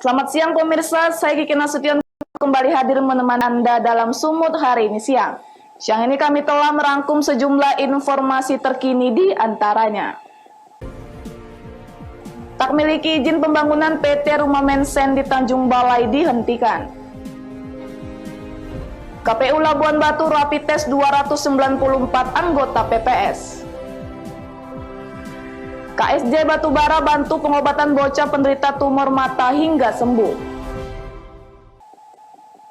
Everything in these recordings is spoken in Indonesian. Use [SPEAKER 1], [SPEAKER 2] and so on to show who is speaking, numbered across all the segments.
[SPEAKER 1] Selamat siang pemirsa, saya Kiki Nasution kembali hadir menemani Anda dalam Sumut hari ini siang. Siang ini kami telah merangkum sejumlah informasi terkini di antaranya. Tak miliki izin pembangunan PT Rumah Mensen di Tanjung Balai dihentikan. KPU Labuan Batu rapid test 294 anggota PPS. KSJ Batubara bantu pengobatan bocah penderita tumor mata hingga sembuh.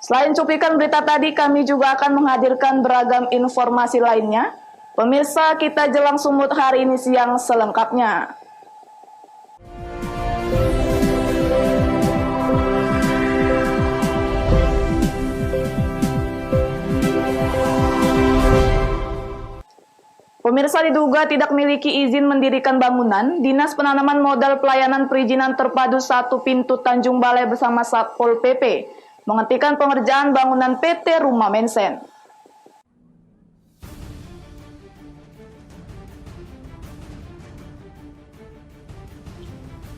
[SPEAKER 1] Selain cuplikan berita tadi, kami juga akan menghadirkan beragam informasi lainnya. Pemirsa, kita jelang Sumut hari ini siang selengkapnya. Pemirsa, diduga tidak memiliki izin mendirikan bangunan, Dinas Penanaman Modal Pelayanan Perizinan Terpadu 1 Pintu Tanjung Balai bersama Satpol PP menghentikan pengerjaan bangunan PT Rumah Mensen.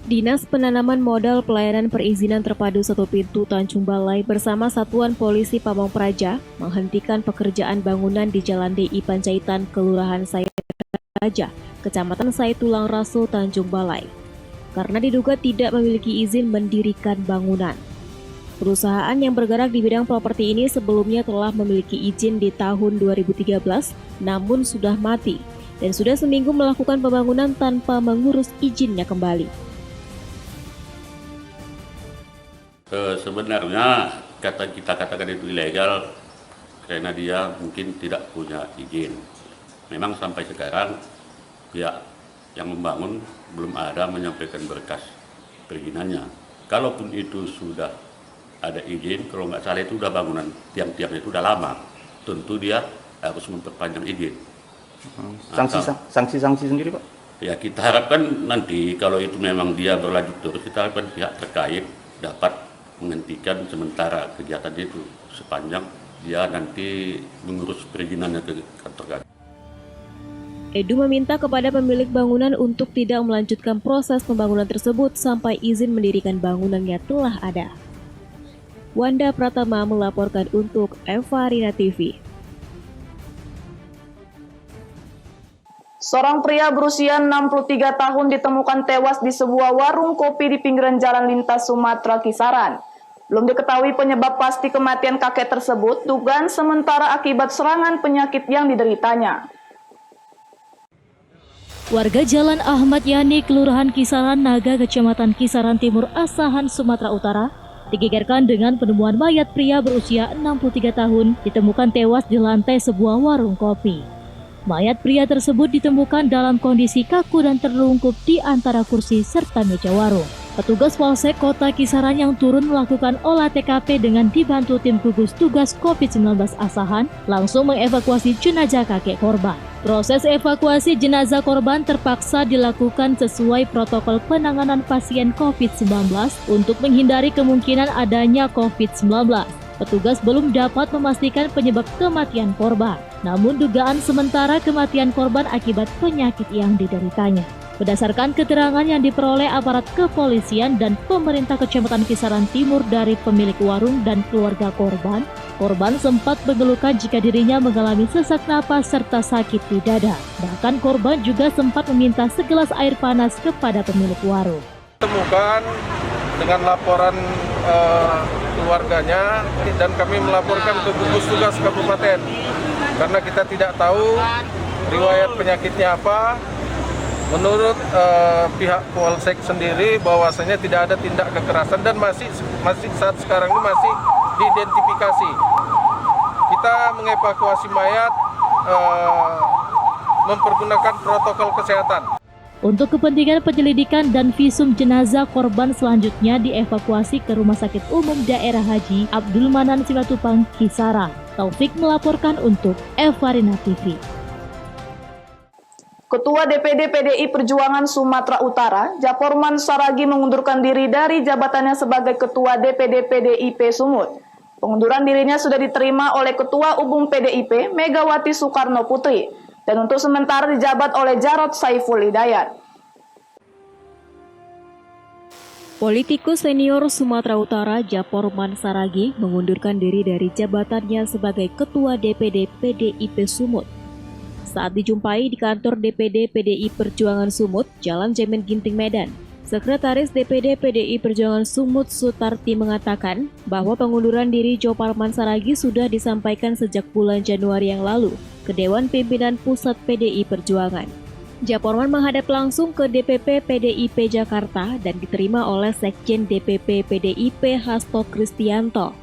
[SPEAKER 2] Dinas Penanaman Modal Pelayanan Perizinan Terpadu 1 Pintu Tanjung Balai bersama Satuan Polisi Pamong Praja menghentikan pekerjaan bangunan di Jalan DI Panjaitan, Kelurahan Sayaraja, Kecamatan Saitulang Rasul, Tanjung Balai, karena diduga tidak memiliki izin mendirikan bangunan. Perusahaan yang bergerak di bidang properti ini sebelumnya telah memiliki izin di tahun 2013, namun sudah mati dan sudah seminggu melakukan pembangunan tanpa mengurus izinnya kembali.
[SPEAKER 3] Sebenarnya kita katakan itu ilegal karena dia mungkin tidak punya izin. Memang sampai sekarang pihak yang membangun belum ada menyampaikan berkas perizinannya. Kalaupun itu sudah ada izin, kalau nggak salah itu udah bangunan tiang-tiangnya itu udah lama, tentu dia harus memperpanjang izin.
[SPEAKER 4] Sanksi sendiri, Pak?
[SPEAKER 3] Ya, kita harapkan nanti kalau itu memang dia berlanjut terus, kita harapkan pihak terkait dapat menghentikan sementara kegiatan itu sepanjang dia nanti mengurus perizinannya ke kantor.
[SPEAKER 2] Edu meminta kepada pemilik bangunan untuk tidak melanjutkan proses pembangunan tersebut sampai izin mendirikan bangunannya telah ada. Wanda Pratama melaporkan untuk Evarina TV.
[SPEAKER 1] Seorang pria berusia 63 tahun ditemukan tewas di sebuah warung kopi di pinggiran jalan lintas Sumatera Kisaran. Belum diketahui penyebab pasti kematian kakek tersebut, dugaan sementara akibat serangan penyakit yang dideritanya.
[SPEAKER 5] Warga Jalan Ahmad Yani, Kelurahan Kisaran Naga, Kecamatan Kisaran Timur, Asahan, Sumatera Utara, digegerkan dengan penemuan mayat pria berusia 63 tahun ditemukan tewas di lantai sebuah warung kopi. Mayat pria tersebut ditemukan dalam kondisi kaku dan terlungkup di antara kursi serta meja warung. Petugas Polsek Kota Kisaran yang turun melakukan olah TKP dengan dibantu tim gugus tugas COVID-19 Asahan langsung mengevakuasi jenazah kakek korban. Proses evakuasi jenazah korban terpaksa dilakukan sesuai protokol penanganan pasien COVID-19 untuk menghindari kemungkinan adanya COVID-19. Petugas belum dapat memastikan penyebab kematian korban, namun dugaan sementara kematian korban akibat penyakit yang dideritanya. Berdasarkan keterangan yang diperoleh aparat kepolisian dan pemerintah Kecamatan Kisaran Timur dari pemilik warung dan keluarga korban, korban sempat mengeluhkan jika dirinya mengalami sesak napas serta sakit di dada. Bahkan korban juga sempat meminta segelas air panas kepada pemilik warung.
[SPEAKER 6] Temukan dengan laporan keluarganya dan kami melaporkan ke gugus tugas kabupaten karena kita tidak tahu riwayat penyakitnya apa. Menurut pihak Polsek sendiri bahwasanya tidak ada tindak kekerasan dan masih saat sekarang ini masih diidentifikasi. Kita mengevakuasi mayat mempergunakan protokol kesehatan.
[SPEAKER 5] Untuk kepentingan penyelidikan dan visum jenazah korban selanjutnya dievakuasi ke Rumah Sakit Umum Daerah Haji Abdul Manan Simatupang, Kisaran. Taufik melaporkan untuk Evarina TV.
[SPEAKER 1] Ketua DPD PDI Perjuangan Sumatera Utara, Japorman Saragi mengundurkan diri dari jabatannya sebagai Ketua DPD PDIP Sumut. Pengunduran dirinya sudah diterima oleh Ketua Umum PDIP Megawati Soekarno Putri dan untuk sementara dijabat oleh Jarod Saiful Hidayat.
[SPEAKER 2] Politikus senior Sumatera Utara Japorman Saragi mengundurkan diri dari jabatannya sebagai Ketua DPD PDIP Sumut. Saat dijumpai di kantor DPD PDI Perjuangan Sumut, Jalan Jemen Ginting Medan, Sekretaris DPD PDI Perjuangan Sumut Sutarti mengatakan bahwa pengunduran diri Japorman Saragi sudah disampaikan sejak bulan Januari yang lalu ke Dewan Pimpinan Pusat PDI Perjuangan. Japorman menghadap langsung ke DPP PDIP Jakarta dan diterima oleh Sekjen DPP PDIP Hasto Kristianto.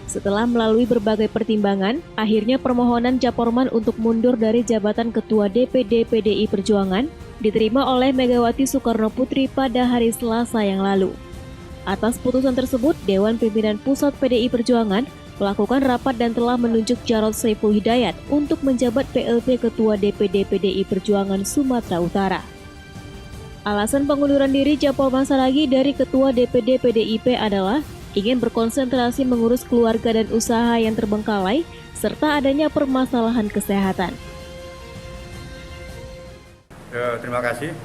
[SPEAKER 2] Setelah melalui berbagai pertimbangan, akhirnya permohonan Japorman untuk mundur dari jabatan Ketua DPD PDI Perjuangan diterima oleh Megawati Soekarno Putri pada hari Selasa yang lalu. Atas putusan tersebut, Dewan Pimpinan Pusat PDI Perjuangan melakukan rapat dan telah menunjuk Jarod Saiful Hidayat untuk menjabat PLT Ketua DPD PDI Perjuangan Sumatera Utara. Alasan pengunduran diri Japorman Saragi dari Ketua DPD PDIP adalah ingin berkonsentrasi mengurus keluarga dan usaha yang terbengkalai serta adanya permasalahan kesehatan.
[SPEAKER 4] Terima kasih.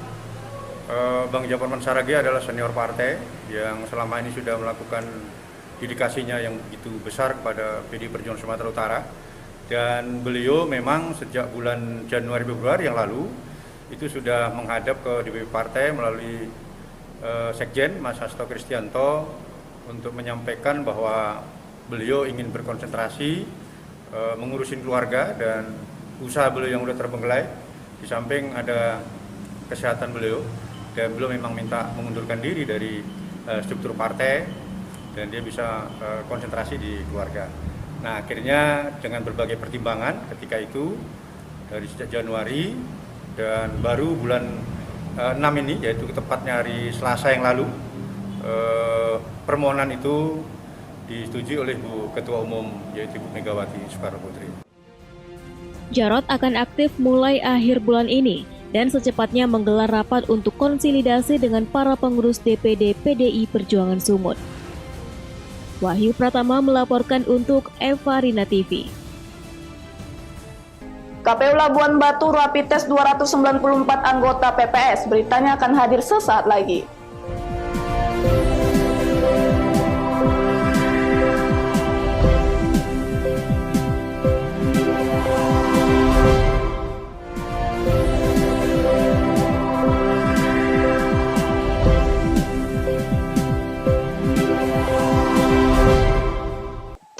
[SPEAKER 4] Bang Japorman Saragi adalah senior partai yang selama ini sudah melakukan dedikasinya yang begitu besar kepada PDI Perjuangan Sumatera Utara, dan beliau memang sejak bulan Januari Februari yang lalu itu sudah menghadap ke DPP partai melalui Sekjen Mas Hasto Kristianto untuk menyampaikan bahwa beliau ingin berkonsentrasi mengurusin keluarga dan usaha beliau yang sudah terbengkalai, di samping ada kesehatan beliau, dan beliau memang minta mengundurkan diri dari struktur partai dan dia bisa konsentrasi di keluarga. Nah, akhirnya dengan berbagai pertimbangan ketika itu dari sejak Januari dan baru bulan 6 ini, yaitu tepatnya hari Selasa yang lalu, permohonan itu disetujui oleh Bu Ketua Umum, yaitu Bu Megawati Soekarno Putri.
[SPEAKER 2] Jarod akan aktif mulai akhir bulan ini dan secepatnya menggelar rapat untuk konsolidasi dengan para pengurus DPD PDI Perjuangan Sumut. Wahyu Pratama melaporkan untuk Eva Rina TV.
[SPEAKER 1] KPU Labuan Batu rapid test 294 anggota PPS. Beritanya akan hadir sesaat lagi.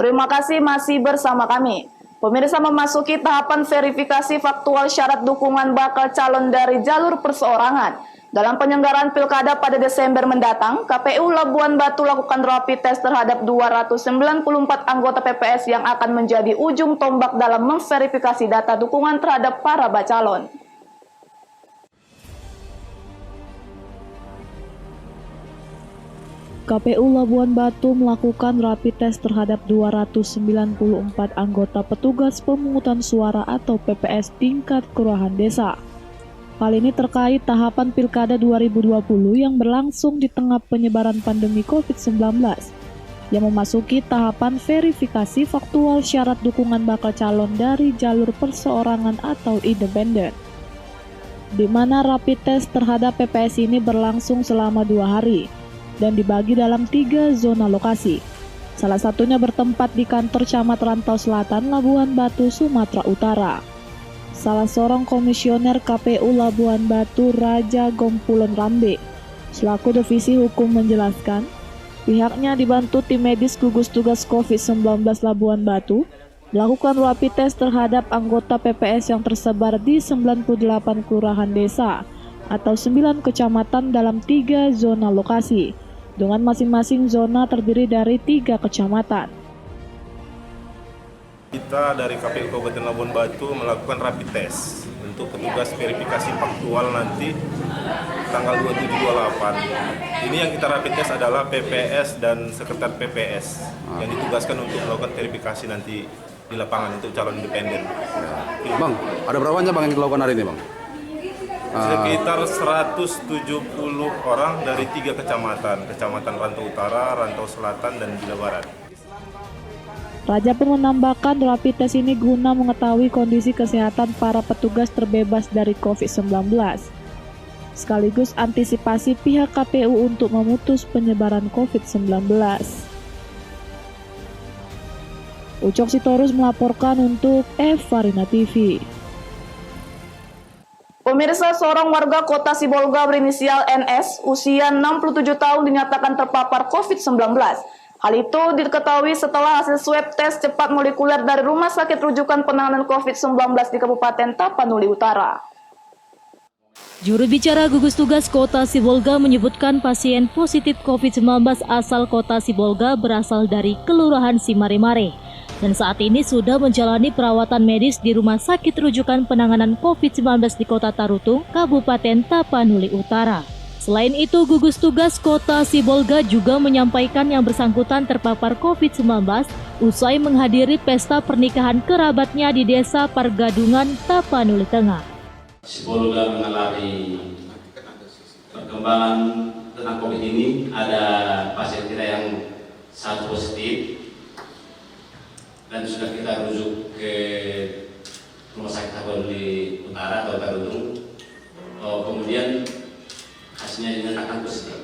[SPEAKER 1] Terima kasih masih bersama kami. Pemirsa, memasuki tahapan verifikasi faktual syarat dukungan bakal calon dari jalur perseorangan. Dalam penyelenggaraan pilkada pada Desember mendatang, KPU Labuan Batu lakukan rapid test terhadap 294 anggota PPS yang akan menjadi ujung tombak dalam memverifikasi data dukungan terhadap para bacalon.
[SPEAKER 7] KPU Labuan Batu melakukan rapid test terhadap 294 anggota petugas pemungutan suara atau PPS tingkat kelurahan desa. Hal ini terkait tahapan Pilkada 2020 yang berlangsung di tengah penyebaran pandemi COVID-19 yang memasuki tahapan verifikasi faktual syarat dukungan bakal calon dari jalur perseorangan atau independen, di mana rapid test terhadap PPS ini berlangsung selama 2 hari dan dibagi dalam 3 zona lokasi. Salah satunya bertempat di kantor Camat Rantau Selatan, Labuan Batu, Sumatera Utara. Salah seorang komisioner KPU Labuan Batu, Raja Gompulen Rambe, selaku Divisi Hukum menjelaskan, pihaknya dibantu tim medis gugus tugas COVID-19 Labuan Batu melakukan rapid test terhadap anggota PPS yang tersebar di 98 kelurahan desa atau 9 kecamatan dalam 3 zona lokasi, dengan masing-masing zona terdiri dari 3 kecamatan.
[SPEAKER 8] Kita dari KPU Kabupaten Labuan Batu melakukan rapid test untuk petugas verifikasi faktual nanti tanggal 27-28. Ini yang kita rapid test adalah PPS dan sekretaris PPS yang ditugaskan untuk melakukan verifikasi nanti di lapangan untuk calon independen.
[SPEAKER 9] Bang, ada berapa banyak bang yang dilakukan hari ini bang?
[SPEAKER 8] Sekitar 170 orang dari 3 kecamatan, Kecamatan Rantau Utara, Rantau Selatan, dan Bila Barat.
[SPEAKER 7] Raja pun menambahkan rapid test ini guna mengetahui kondisi kesehatan para petugas terbebas dari COVID-19. sekaligus antisipasi pihak KPU untuk memutus penyebaran COVID-19. Ucok Sitorus melaporkan untuk Evarina TV.
[SPEAKER 1] Pemirsa, seorang warga kota Sibolga berinisial NS, usia 67 tahun dinyatakan terpapar COVID-19. Hal itu diketahui setelah hasil swab tes cepat molekuler dari Rumah Sakit Rujukan Penanganan COVID-19 di Kabupaten Tapanuli Utara.
[SPEAKER 5] Juru bicara gugus tugas Kota Sibolga menyebutkan pasien positif COVID-19 asal Kota Sibolga berasal dari Kelurahan Simare-Mare dan saat ini sudah menjalani perawatan medis di Rumah Sakit Rujukan Penanganan COVID-19 di Kota Tarutung, Kabupaten Tapanuli Utara. Selain itu, gugus tugas Kota Sibolga juga menyampaikan yang bersangkutan terpapar COVID-19 usai menghadiri pesta pernikahan kerabatnya di Desa Pargadungan, Tapanuli Tengah.
[SPEAKER 10] Sibolga mengalami perkembangan tentang COVID ini. Ada pasien kita yang satu positif dan sudah kita rujuk ke Rumah Sakit Tapanuli Utara atau Tarutung. Kemudian hasilnya dinyatakan positif.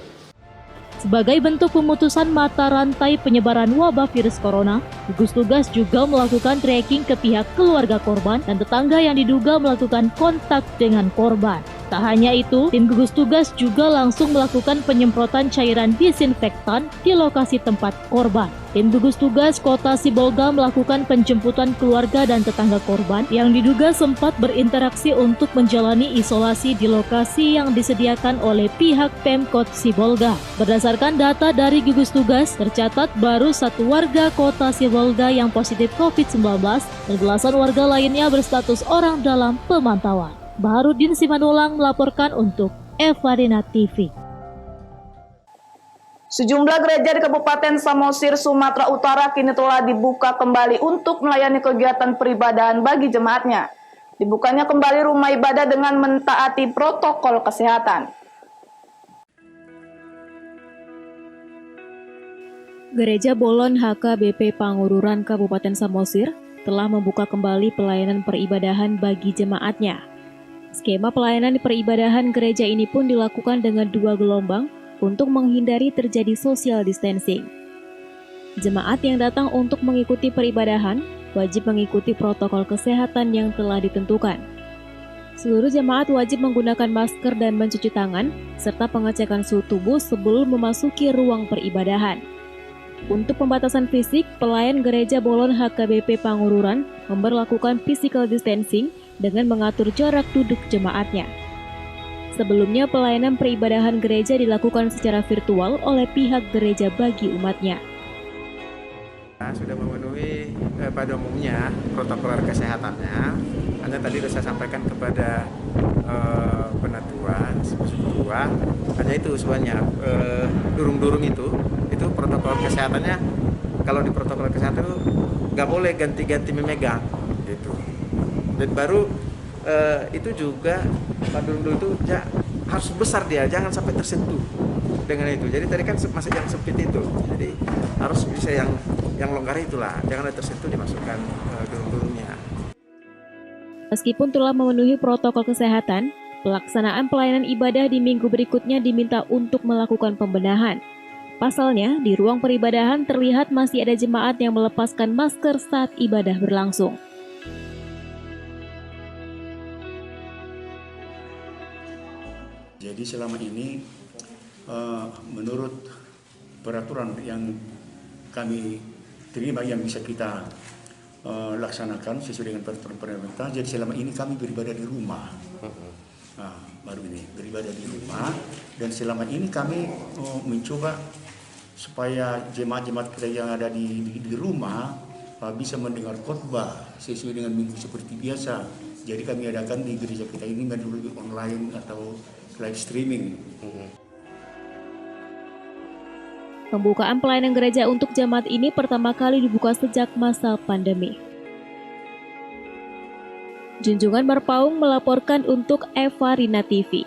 [SPEAKER 5] Sebagai bentuk pemutusan mata rantai penyebaran wabah virus corona, gugus tugas juga melakukan tracking ke pihak keluarga korban dan tetangga yang diduga melakukan kontak dengan korban. Tak hanya itu, tim gugus tugas juga langsung melakukan penyemprotan cairan disinfektan di lokasi tempat korban. Tim gugus tugas Kota Sibolga melakukan penjemputan keluarga dan tetangga korban yang diduga sempat berinteraksi untuk menjalani isolasi di lokasi yang disediakan oleh pihak Pemkot Sibolga. Berdasarkan data dari gugus tugas, tercatat baru 1 warga Kota Sibolga yang positif COVID-19 dan belasan warga lainnya berstatus orang dalam pemantauan. Baharudin Simanulang melaporkan untuk Evarina TV.
[SPEAKER 1] Sejumlah gereja di Kabupaten Samosir, Sumatera Utara kini telah dibuka kembali untuk melayani kegiatan peribadahan bagi jemaatnya. Dibukanya kembali rumah ibadah dengan mentaati protokol kesehatan.
[SPEAKER 2] Gereja Bolon HKBP Pangururan Kabupaten Samosir telah membuka kembali pelayanan peribadahan bagi jemaatnya. Skema pelayanan peribadahan gereja ini pun dilakukan dengan 2 gelombang untuk menghindari terjadi social distancing. Jemaat yang datang untuk mengikuti peribadahan wajib mengikuti protokol kesehatan yang telah ditentukan. Seluruh jemaat wajib menggunakan masker dan mencuci tangan, serta pengecekan suhu tubuh sebelum memasuki ruang peribadahan. Untuk pembatasan fisik, pelayan gereja Bolon HKBP Pangururan memberlakukan physical distancing dengan mengatur jarak duduk jemaatnya. Sebelumnya, pelayanan peribadahan gereja dilakukan secara virtual oleh pihak gereja bagi umatnya.
[SPEAKER 11] Sudah memenuhi pada umumnya protokol kesehatannya. Hanya tadi sudah saya sampaikan kepada penatua, hanya itu sebenarnya durung-durung itu protokol kesehatannya. Kalau di protokol kesehatan itu nggak boleh ganti-ganti memegang gitu. Dan baru itu juga Pak Durung itu ya, harus besar dia, jangan sampai tersentuh dengan itu. Jadi tadi kan masih yang sempit itu, jadi harus bisa yang longgar itulah, jangan tersentuh dimasukkan durung-durungnya.
[SPEAKER 2] Meskipun telah memenuhi protokol kesehatan, pelaksanaan pelayanan ibadah di minggu berikutnya diminta untuk melakukan pembenahan. Pasalnya, di ruang peribadahan terlihat masih ada jemaat yang melepaskan masker saat ibadah berlangsung.
[SPEAKER 12] Jadi selama ini menurut peraturan yang kami terima yang bisa kita laksanakan sesuai dengan peraturan pemerintah, jadi selama ini kami beribadah di rumah. Baru ini beribadah di rumah, dan selama ini kami mencoba supaya jemaat-jemaat kita yang ada di rumah bisa mendengar khotbah sesuai dengan minggu seperti biasa. Jadi kami adakan di gereja kita ini melalui online atau live streaming.
[SPEAKER 2] Pembukaan pelayanan gereja untuk jemaat ini pertama kali dibuka sejak masa pandemi. Junjungan Marpaung melaporkan untuk Evarina TV.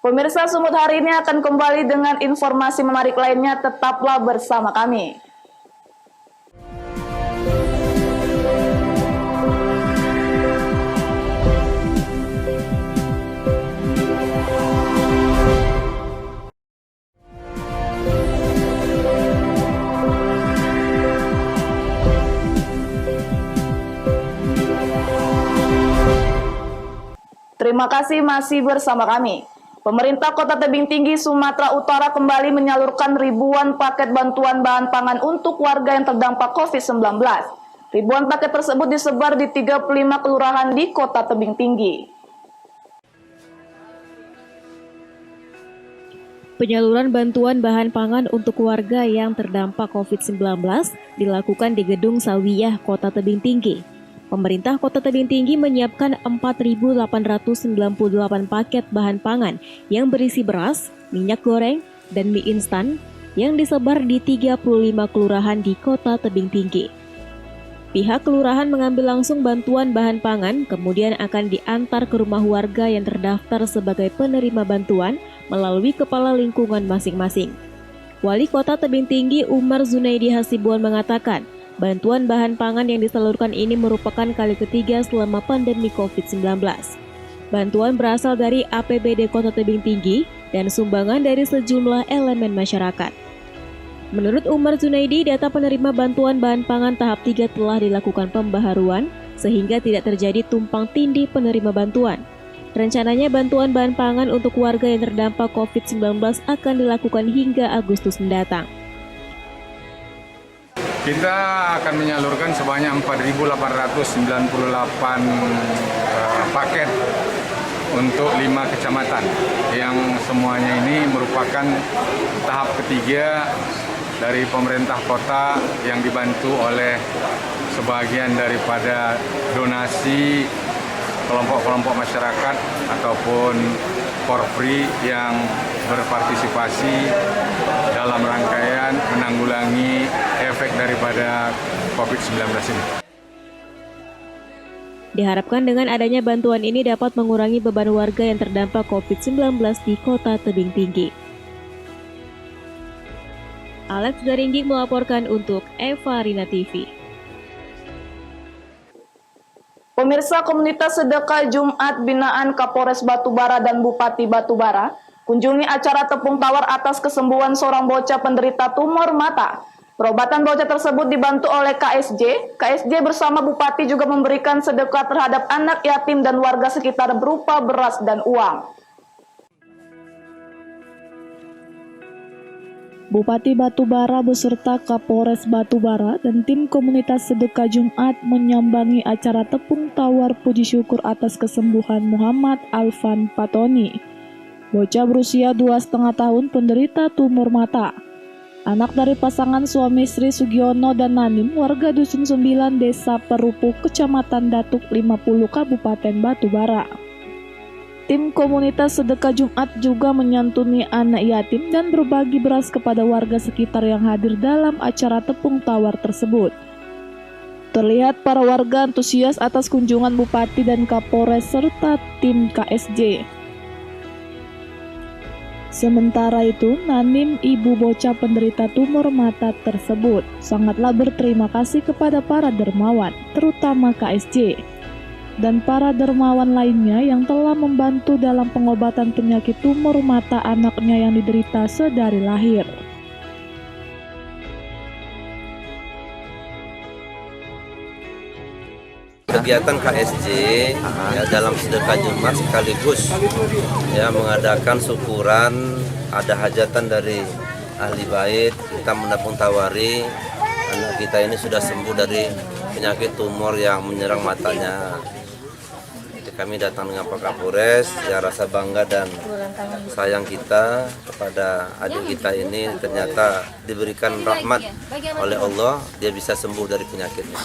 [SPEAKER 1] Pemirsa, Sumut hari ini akan kembali dengan informasi menarik lainnya. Tetaplah bersama kami. Terima kasih masih bersama kami. Pemerintah Kota Tebing Tinggi, Sumatera Utara kembali menyalurkan ribuan paket bantuan bahan pangan untuk warga yang terdampak COVID-19. Ribuan paket tersebut disebar di 35 kelurahan di Kota Tebing Tinggi.
[SPEAKER 2] Penyaluran bantuan bahan pangan untuk warga yang terdampak COVID-19 dilakukan di Gedung Sawiyah Kota Tebing Tinggi. Pemerintah Kota Tebing Tinggi menyiapkan 4.898 paket bahan pangan yang berisi beras, minyak goreng, dan mie instan yang disebar di 35 kelurahan di Kota Tebing Tinggi. Pihak kelurahan mengambil langsung bantuan bahan pangan, kemudian akan diantar ke rumah warga yang terdaftar sebagai penerima bantuan melalui kepala lingkungan masing-masing. Wali Kota Tebing Tinggi Umar Zunaidi Hasibuan mengatakan, bantuan bahan pangan yang disalurkan ini merupakan kali ketiga selama pandemi COVID-19. Bantuan berasal dari APBD Kota Tebing Tinggi dan sumbangan dari sejumlah elemen masyarakat. Menurut Umar Zunaidi, data penerima bantuan bahan pangan tahap 3 telah dilakukan pembaharuan sehingga tidak terjadi tumpang tindih penerima bantuan. Rencananya bantuan bahan pangan untuk warga yang terdampak COVID-19 akan dilakukan hingga Agustus mendatang.
[SPEAKER 4] Kita akan menyalurkan sebanyak 4.898 paket untuk 5 kecamatan yang semuanya ini merupakan tahap ketiga dari pemerintah kota yang dibantu oleh sebagian daripada donasi kelompok-kelompok masyarakat ataupun Porfri yang berpartisipasi dalam rangkaian menanggulangi efek daripada COVID-19 ini.
[SPEAKER 2] Diharapkan dengan adanya bantuan ini dapat mengurangi beban warga yang terdampak COVID-19 di Kota Tebing Tinggi. Alex Garingging melaporkan untuk Eva Rina TV.
[SPEAKER 1] Pemirsa, komunitas sedekah Jumat binaan Kapolres Batubara dan Bupati Batubara kunjungi acara tepung tawar atas kesembuhan seorang bocah penderita tumor mata. Perobatan bocah tersebut dibantu oleh KSJ. KSJ bersama Bupati juga memberikan sedekah terhadap anak yatim dan warga sekitar berupa beras dan uang.
[SPEAKER 7] Bupati Batubara beserta Kapolres Batubara dan tim komunitas sedekah Jumat menyambangi acara tepung tawar puji syukur atas kesembuhan Muhammad Alvan Patoni, bocah berusia 2,5 tahun penderita tumor mata. Anak dari pasangan suami Sri Sugiono dan Nanim, warga Dusun 9 Desa Perupuk, Kecamatan Datuk 50, Kabupaten Batubara. Tim komunitas sedekah Jumat juga menyantuni anak yatim dan berbagi beras kepada warga sekitar yang hadir dalam acara tepung tawar tersebut. Terlihat para warga antusias atas kunjungan Bupati dan Kapolres serta tim KSJ. Sementara itu, Nanim, ibu bocah penderita tumor mata tersebut, sangatlah berterima kasih kepada para dermawan, terutama KSJ, dan para dermawan lainnya yang telah membantu dalam pengobatan penyakit tumor mata anaknya yang diderita sedari lahir.
[SPEAKER 13] Kegiatan KSJ ya, dalam sedekah Jumat sekaligus ya mengadakan syukuran, ada hajatan dari ahli bait, kita mendapung tawari anak kita ini sudah sembuh dari penyakit tumor yang menyerang matanya. Kami datang dengan Pak Kapolres, ya rasa bangga dan sayang kita kepada adik kita ini ternyata diberikan rahmat oleh Allah, dia bisa sembuh dari penyakitnya.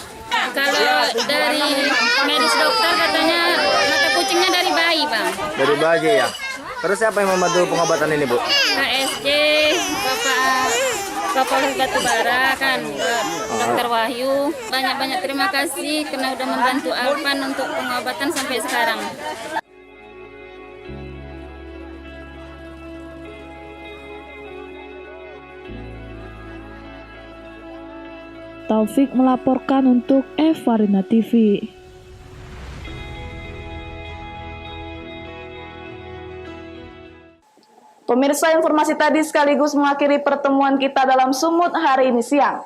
[SPEAKER 14] Kalau dari medis dokter katanya mata kucingnya dari bayi, Bang.
[SPEAKER 15] Dari bayi ya? Terus siapa yang membantu pengobatan ini, Bu?
[SPEAKER 14] KSJ, Bapak Kapolres Batubara kan, Dr. Wahyu. Banyak-banyak terima kasih karena udah membantu Alvan untuk pengobatan sampai sekarang.
[SPEAKER 7] Taufik melaporkan untuk Eva Rina TV.
[SPEAKER 1] Pemirsa, informasi tadi sekaligus mengakhiri pertemuan kita dalam Sumut hari ini siang.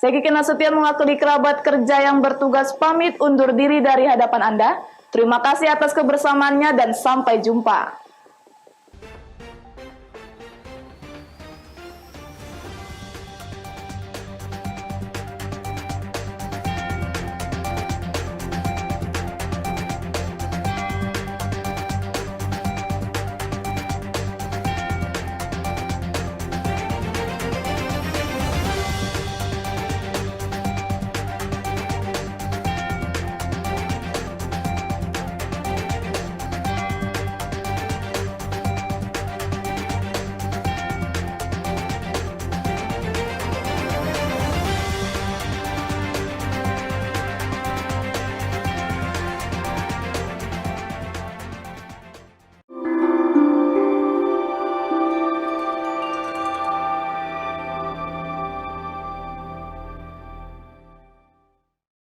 [SPEAKER 1] Saya Kiki Nasution mewakili kerabat kerja yang bertugas pamit undur diri dari hadapan Anda. Terima kasih atas kebersamaannya dan sampai jumpa.